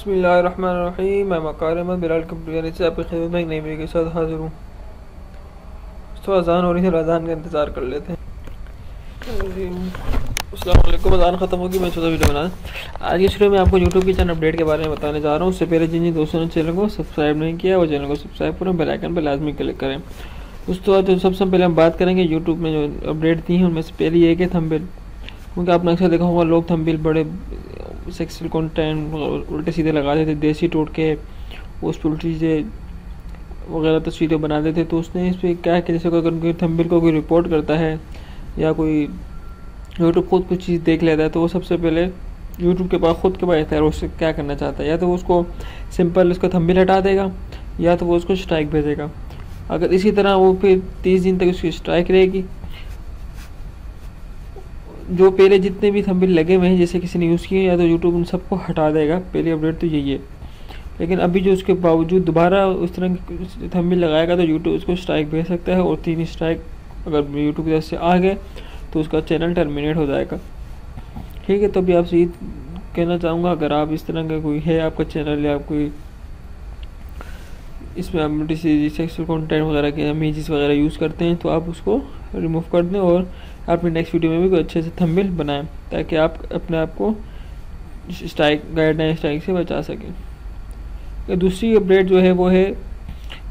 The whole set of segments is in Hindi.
बिस्मिल्लाहिर्रहमानिर्रहीम। मैं मकार अहमद बिलाल कंप्यूटर से आपकी खिदमत में एक नई वीडियो के साथ हाजिर हूँ। तो अज़ान हो रही है, अज़ान का इंतज़ार कर लेते हैं। अस्सलाम वालेकुम। अज़ान ख़त्म होगी, मैं छोटा वीडियो बना। आज के शुरू में आपको यूट्यूब की चैनल अपडेट के बारे में बताने जा रहा हूँ। उससे पहले जिन जिन दोस्तों ने चैनल को सब्सक्राइब नहीं किया वो चैनल को सब्सक्राइब करें, बेल आइकन पर लाजमी क्लिक करें। उसके बाद सबसे पहले हम बात करेंगे यूट्यूब में जो अपडेट दी हैं उनमें से पहली ये कि थंबनेल, क्योंकि आपने अक्सर देखा होगा लोग थंबनेल बड़े सेक्सुअल कंटेंट उल्टे सीधे लगा देते, देसी टोटके उस पर उल्टी चीज़ें वगैरह तस्वीरें बना देते। तो उसने इस पर क्या है कि जैसे अगर कोई थंबनेल को कोई रिपोर्ट करता है या कोई यूट्यूब खुद कुछ चीज़ देख लेता है तो वो सबसे पहले यूट्यूब के पास खुद के पास रहता है उससे क्या करना चाहता है। या तो वो उसको सिंपल उसका थंबनेल हटा देगा या तो वो उसको स्ट्राइक भेजेगा। अगर इसी तरह वो फिर 30 दिन तक उसकी स्ट्राइक रहेगी। जो पहले जितने भी थंबनेल लगे हुए हैं जैसे किसी ने यूज़ किए या तो यूट्यूब उन सबको हटा देगा। पहली अपडेट तो यही है। लेकिन अभी जो उसके बावजूद दोबारा उस तरह की थंबनेल लगाएगा तो यूट्यूब उसको स्ट्राइक भेज सकता है, और 3 स्ट्राइक अगर यूट्यूब की तरफ से आ गए तो उसका चैनल टर्मिनेट हो जाएगा। ठीक है, तो अभी आपसे ये कहना चाहूँगा, अगर आप इस तरह का कोई है आपका चैनल या कोई इसमें आप सेक्सुअल कंटेंट वगैरह के इमेजेस वगैरह यूज़ करते हैं तो आप उसको रिमूव कर दें और अपने नेक्स्ट वीडियो में भी कोई अच्छे से थंबनेल बनाएं ताकि आप अपने आप को स्ट्राइक गाइडलाइन स्ट्राइक से बचा सकें। दूसरी अपडेट जो है वो है,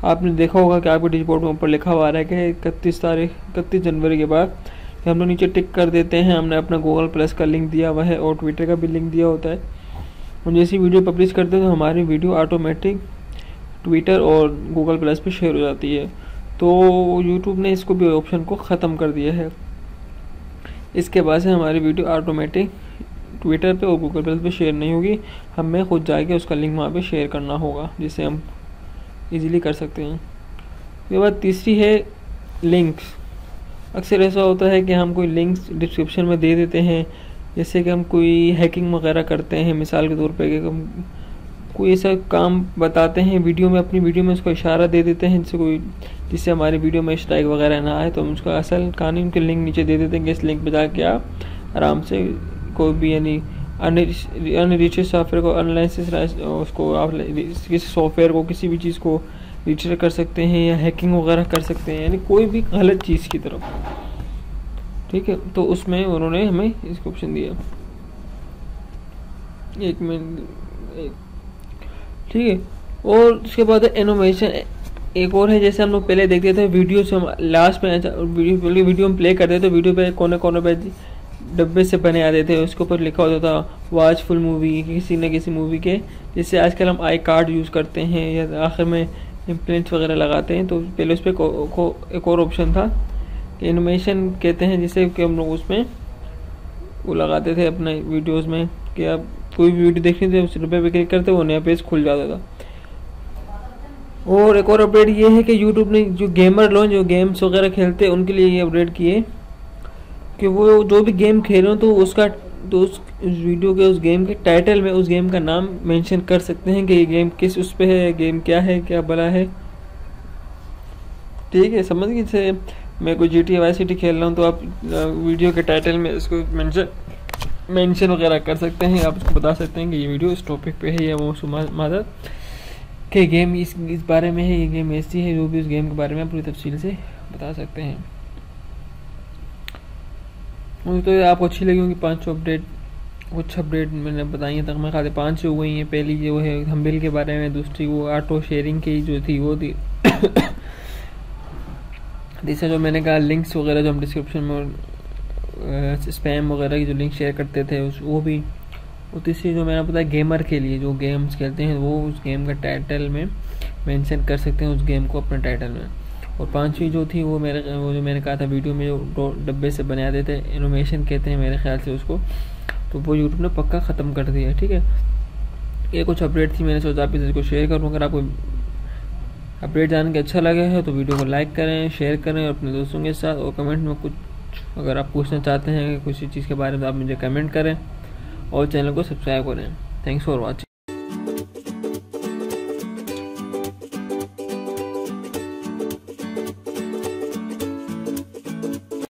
आपने देखा होगा कि आपके डिस्प्ले में ऊपर लिखा हुआ आ रहा है कि 31 जनवरी के बाद हम लोग नीचे टिक कर देते हैं हमने अपना गूगल प्लस का लिंक दिया हुआ है और ट्विटर का भी लिंक दिया होता है। हम जैसी वीडियो पब्लिश करते हैं तो हमारी वीडियो ऑटोमेटिक ट्विटर और गूगल प्लस पे शेयर हो जाती है। तो यूट्यूब ने इसको भी ऑप्शन को ख़त्म कर दिया है। इसके बाद से हमारी वीडियो ऑटोमेटिक ट्विटर पे और गूगल प्लस पे शेयर नहीं होगी, हमें खुद जाके उसका लिंक वहाँ पे शेयर करना होगा, जिसे हम इजीली कर सकते हैं। उसके बाद तीसरी है लिंक्स। अक्सर ऐसा होता है कि हम कोई लिंक्स डिस्क्रिप्शन में दे देते हैं, जैसे कि हम कोई हैकिंग वगैरह करते हैं, मिसाल के तौर पे कि हम कोई ऐसा काम बताते हैं वीडियो में, अपनी वीडियो में उसको इशारा दे देते हैं जिससे हमारी वीडियो में स्ट्राइक वगैरह ना आए, तो हम उसका असल कहानी के लिंक नीचे दे देते हैं कि इस लिंक पे जाके आप आराम से कोई भी यानी अनरिचर्ड सॉफ्टवेयर को अनलाइसेंस उसको आप किसी सॉफ्टवेयर को किसी भी चीज़ को रिचर कर सकते हैं या हैकिंग वगैरह कर सकते हैं, यानी कोई भी गलत चीज़ की तरफ। ठीक है, तो उसमें उन्होंने हमें इसको ऑप्शन दिया। एक मिनट, ठीक है। और उसके बाद एनिमेशन एक और है, जैसे हम लोग पहले देखते थे वीडियो से हम लास्ट में वीडियो में प्ले करते थे तो वीडियो पे कोने कोने पे डब्बे से बने आते थे, उसके ऊपर लिखा होता था वॉच फुल मूवी किसी न किसी मूवी के, जैसे आजकल हम आई कार्ड यूज़ करते हैं या आखिर में इम्प्लेंट्स वगैरह लगाते हैं। तो पहले उस पर एक और ऑप्शन था कि एनिमेशन कहते हैं, जिससे कि हम लोग उसमें वो लगाते थे अपने वीडियोज़ में कि आप कोई भी वीडियो देखनी थी उस डब्बे पे क्लिक करते वो नया पेज खुल जाता था। और एक और अपडेट ये है कि यूट्यूब ने जो गेमर लोग जो गेम्स वगैरह खेलते हैं उनके लिए ये अपडेट किए कि वो जो भी गेम खेल रहे हो तो उस वीडियो के उस गेम के टाइटल में उस गेम का नाम मेंशन कर सकते हैं कि ये गेम किस उस पे है, गेम क्या है, क्या भला है। ठीक है, समझ गए। जैसे मैं कोई GTA Vice City खेल रहा हूँ तो आप वीडियो के टाइटल में इसको मेंशन वगैरह कर सकते हैं, आप उसको बता सकते हैं कि ये वीडियो इस टॉपिक पे है या वो मादर के गेम इस बारे में है, ये गेम ऐसी है, जो भी उस गेम के बारे में आप पूरी तफसील से बता सकते हैं। मुझे तो आपको अच्छी लगी होंगी 5 अपडेट, कुछ अपडेट मैंने बताई हैं, तक मैं खाते 5 हो गई हैं। पहली जो है थंबनेल के बारे में, दूसरी वो ऑटो शेयरिंग की जो थी वो थी तीसरा जो मैंने कहा लिंक्स वगैरह जो हम डिस्क्रिप्शन में स्पैम वगैरह की जो लिंक शेयर करते थे वो भी। और तीसरी जो मैंने बताया गेमर के लिए जो गेम्स खेलते हैं वो उस गेम का टाइटल में मेंशन कर सकते हैं उस गेम को अपने टाइटल में। और 5वीं जो थी वो जो मैंने कहा था वीडियो में जो डब्बे से बना देते हैं, एनिमेशन कहते हैं मेरे ख्याल से उसको, तो वो यूट्यूब ने पक्का ख़त्म कर दिया है। ठीक है, ये कुछ अपडेट थी, मैंने सोचा आप इसको शेयर करूँ। अगर आपको अपडेट जान के अच्छा लगा है तो वीडियो को लाइक करें, शेयर करें और अपने दोस्तों के साथ, और कमेंट में कुछ अगर आप पूछना चाहते हैं किसी चीज़ के बारे में तो आप मुझे कमेंट करें और चैनल को सब्सक्राइब करें। Thanks for watching.